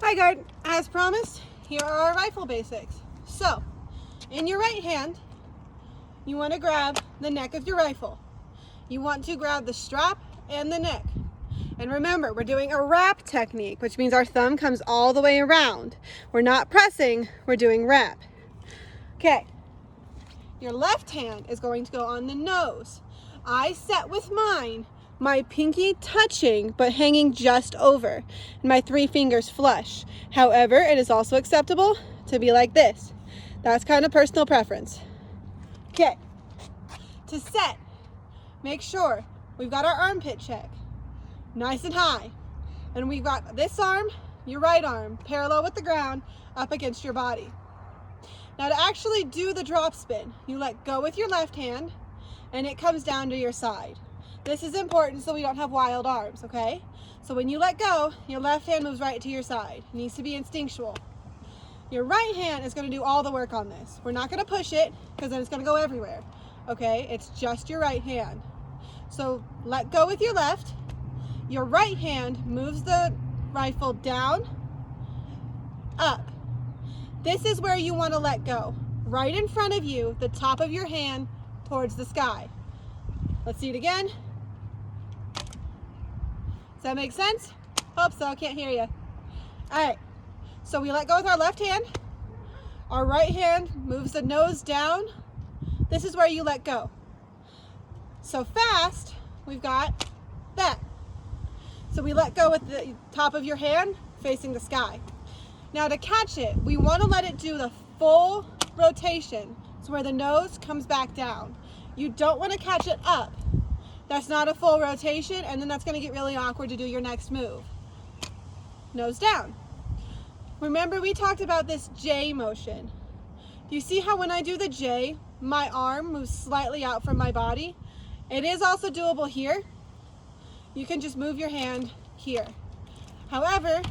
Hi guard, as promised, here are our rifle basics. So, in your right hand, you want to grab the neck of your rifle. You want to grab the strap and the neck. And remember, we're doing a wrap technique, which means our thumb comes all the way around. We're not pressing, we're doing wrap. Okay, your left hand is going to go on the nose. I set with mine, my pinky touching but hanging just over, and my 3 fingers flush. However, it is also acceptable to be like this. That's kind of personal preference. Okay, to set, make sure we've got our armpit check nice and high, and we've got this arm, your right arm, parallel with the ground, up against your body. Now to actually do the drop spin, you let go with your left hand and it comes down to your side. This is important so we don't have wild arms, okay? So when you let go, your left hand moves right to your side. It needs to be instinctual. Your right hand is going to do all the work on this. We're not going to push it because then it's going to go everywhere, okay? It's just your right hand. So let go with your left. Your right hand moves the rifle down, up. This is where you want to let go. Right in front of you, the top of your hand towards the sky. Let's see it again. Does that make sense? Hope so, can't hear you. All right, so we let go with our left hand. Our right hand moves the nose down. This is where you let go. So fast, we've got that. So we let go with the top of your hand facing the sky. Now to catch it, we want to let it do the full rotation, so where the nose comes back down. You don't want to catch it up. That's not a full rotation, and then that's going to get really awkward to do your next move. Nose down. Remember, we talked about this J motion. Do you see how when I do the J, my arm moves slightly out from my body? It is also doable here. You can just move your hand here. However,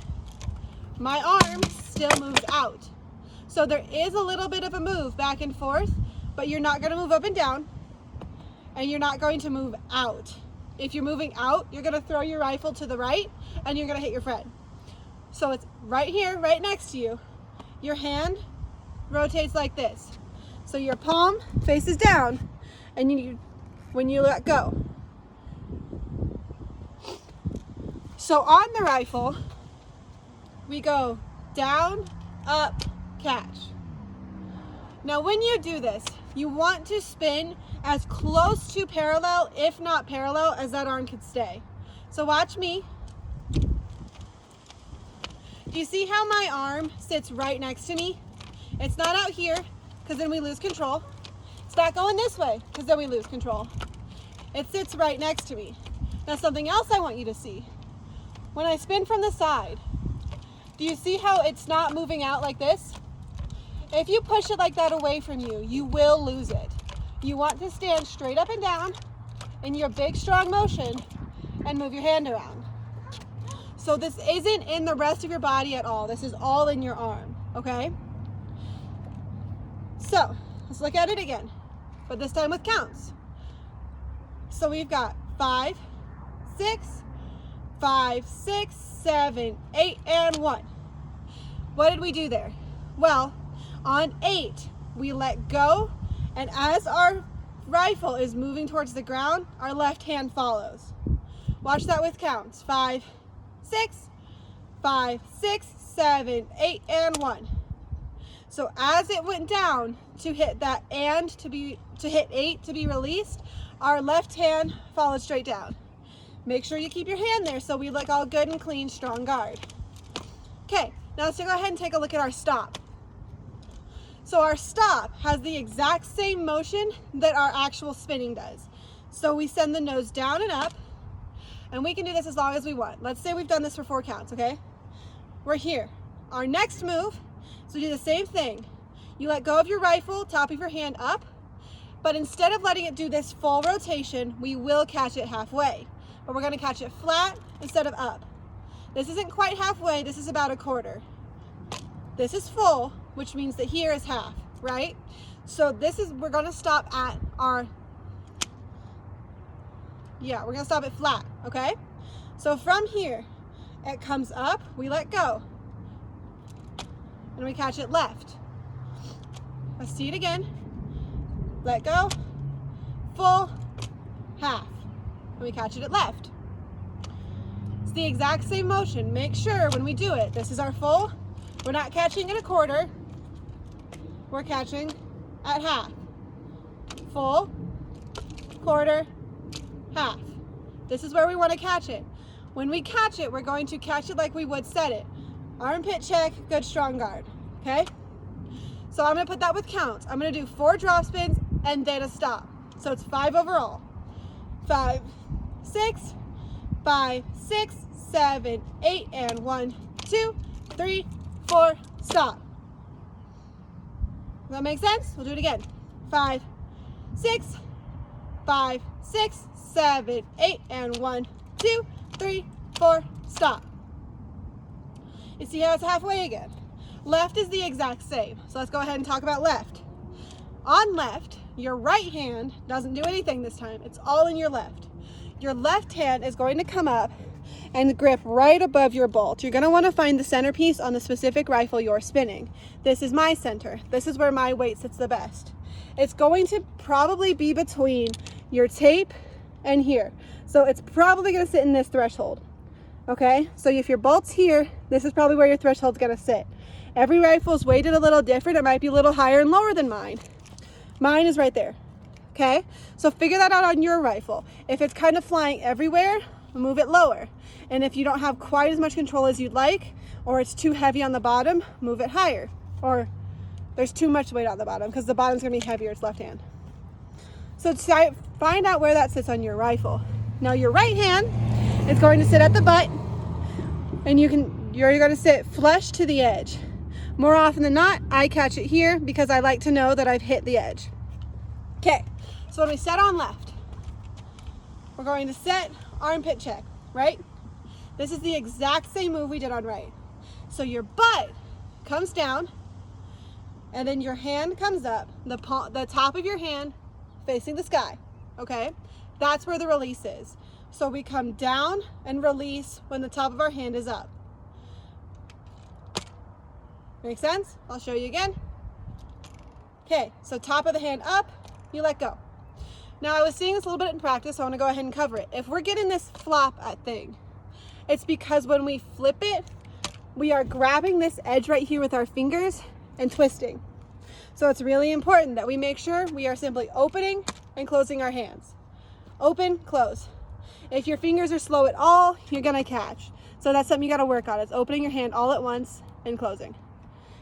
my arm still moves out. So there is a little bit of a move back and forth, but you're not going to move up and down, and you're not going to move out. If you're moving out, you're going to throw your rifle to the right, and you're going to hit your friend. So it's right here, right next to you. Your hand rotates like this. So your palm faces down, and when you let go. So on the rifle, we go down, up, catch. Now when you do this, you want to spin as close to parallel, if not parallel, as that arm could stay. So watch me. Do you see how my arm sits right next to me? It's not out here, because then we lose control. It's not going this way, because then we lose control. It sits right next to me. Now something else I want you to see. When I spin from the side, do you see how it's not moving out like this? If you push it like that away from you, you will lose it. You want to stand straight up and down in your big, strong motion and move your hand around. So this isn't in the rest of your body at all. This is all in your arm, okay? So let's look at it again, but this time with counts. So we've got 5, 6, 5, 6, 7, 8, and 1. What did we do there? Well, on 8, we let go, and as our rifle is moving towards the ground, our left hand follows. Watch that with counts. 5, 6, 5, 6, 7, 8, and 1. So as it went down to hit that and to hit 8 to be released, our left hand followed straight down. Make sure you keep your hand there so we look all good and clean, strong guard. Okay, now let's go ahead and take a look at our stop. So our stop has the exact same motion that our actual spinning does. So we send the nose down and up, and we can do this as long as we want. Let's say we've done this for 4 counts, okay? We're here. Our next move, so do the same thing. You let go of your rifle, top of your hand up, but instead of letting it do this full rotation, we will catch it halfway. But we're going to catch it flat instead of up. This isn't quite halfway, this is about a quarter. This is full, which means that here is half, right? So we're going to stop at our, we're going to stop it flat, okay? So from here, it comes up, we let go. and we catch it left. Let's see it again. Let go, full, half, and we catch it at left. It's the exact same motion. Make sure when we do it, this is our full. We're not catching at a quarter. We're catching at half. Full, quarter, half. This is where we want to catch it. When we catch it, we're going to catch it like we would set it. Armpit check, good strong guard, okay? So I'm gonna put that with counts. I'm gonna do 4 drop spins and then a stop. So it's 5 overall. 5, 6, 5, 6, 7, 8, and 1, 2, 3, 4, stop. Does that make sense? We'll do it again. 5, 6, 5, 6, 7, 8, and 1, 2, 3, 4, stop. You see how it's halfway again? Left is the exact same. So let's go ahead and talk about left. On left, your right hand doesn't do anything this time. It's all in your left. Your left hand is going to come up and grip right above your bolt. You're going to want to find the centerpiece on the specific rifle you're spinning. This is my center. This is where my weight sits the best. It's going to probably be between your tape and here. So it's probably going to sit in this threshold. Okay, so if your bolt's here, this is probably where your threshold's going to sit. Every rifle is weighted a little different. It might be a little higher and lower than mine. Mine is right there. Okay, so figure that out on your rifle. If it's kind of flying everywhere, move it lower. And if you don't have quite as much control as you'd like, or it's too heavy on the bottom, move it higher. Or there's too much weight on the bottom because the bottom's going to be heavier. It's left hand. So find out where that sits on your rifle. Now your right hand is going to sit at the butt, and you're going to sit flush to the edge. More often than not, I catch it here because I like to know that I've hit the edge. Okay, so when we set on left, we're going to set armpit check, right? This is the exact same move we did on right. So your butt comes down, and then your hand comes up, the top of your hand facing the sky, okay? That's where the release is. So we come down and release when the top of our hand is up. Make sense? I'll show you again. Okay, so top of the hand up, you let go. Now I was seeing this a little bit in practice, so I want to go ahead and cover it. If we're getting this flop at thing, it's because when we flip it, we are grabbing this edge right here with our fingers and twisting. So it's really important that we make sure we are simply opening and closing our hands. Open, close. If your fingers are slow at all, you're gonna catch. So that's something you gotta work on. It's opening your hand all at once and closing.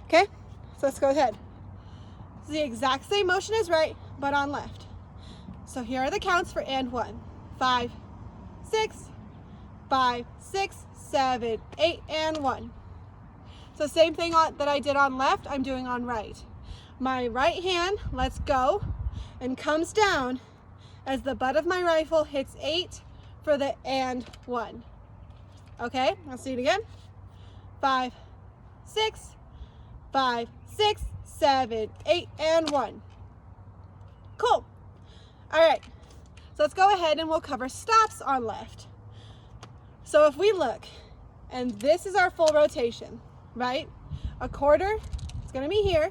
Okay, so let's go ahead. It's the exact same motion as right, but on left. So here are the counts for and 1. 5, 6, 5, 6, 7, 8, and 1. So same thing that I did on left, I'm doing on right. My right hand lets go and comes down as the butt of my rifle hits 8 for the and 1. Okay, let's see it again. 5, 6, 5, 6, 7, 8, and 1. Cool. All right, so let's go ahead and we'll cover stops on left. So if we look, and this is our full rotation, right? A quarter is going to be here,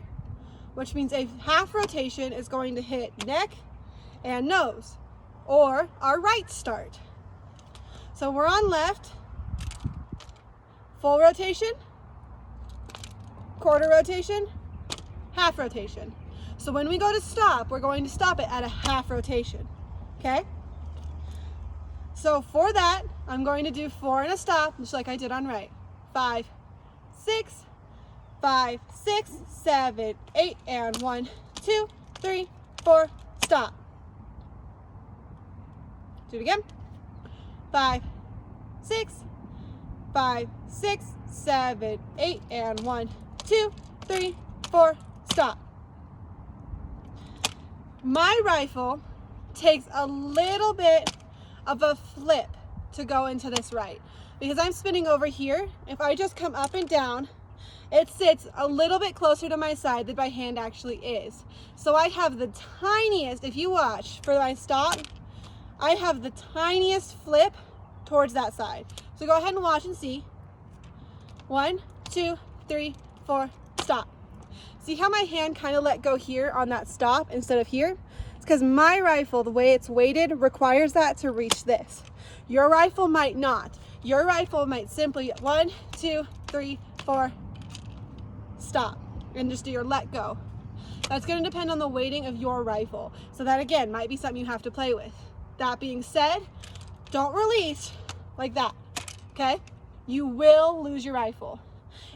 which means a half rotation is going to hit neck and nose, or our right start. So we're on left, full rotation, quarter rotation, half rotation. So when we go to stop, we're going to stop it at a half rotation, okay? So for that, I'm going to do 4 and a stop, just like I did on right. 5, 6, 5, 6, 7, 8, and 1, 2, 3, 4, stop. Do it again. 5, 6, 5, 6, 7, 8, and 1, 2, 3, 4, stop. My rifle takes a little bit of a flip to go into this right. Because I'm spinning over here, if I just come up and down, it sits a little bit closer to my side than my hand actually is. So I have the tiniest, if you watch for my stop, I have the tiniest flip towards that side. So go ahead and watch and see. 1, 2, 3, 4, stop. See how my hand kind of let go here on that stop instead of here? It's because my rifle, the way it's weighted, requires that to reach this. Your rifle might not. Your rifle might simply 1, 2, 3, 4, stop, and just do your let go. That's going to depend on the weighting of your rifle. So that again might be something you have to play with. That being said, don't release like that, okay? You will lose your rifle.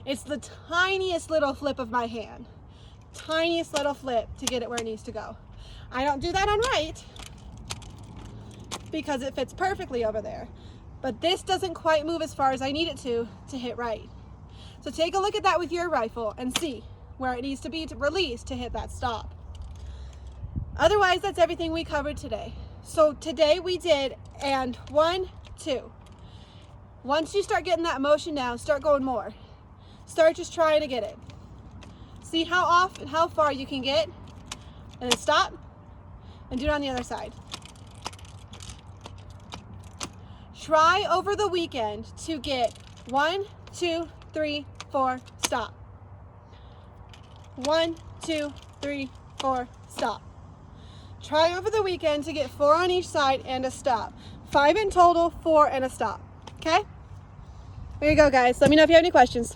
It's the tiniest little flip of my hand. Tiniest little flip to get it where it needs to go. I don't do that on right because it fits perfectly over there. But this doesn't quite move as far as I need it to hit right. So take a look at that with your rifle and see where it needs to be to release to hit that stop. Otherwise, that's everything we covered today. So today we did and 1, 2. Once you start getting that motion down, start going more. Start just trying to get it. See how off and how far you can get, and then stop and do it on the other side. Try over the weekend to get 1, 2, 3, 4, stop. 1, 2, 3, 4, stop. Try over the weekend to get 4 on each side and a stop. 5 in total, 4 and a stop. Okay? There you go, guys. Let me know if you have any questions.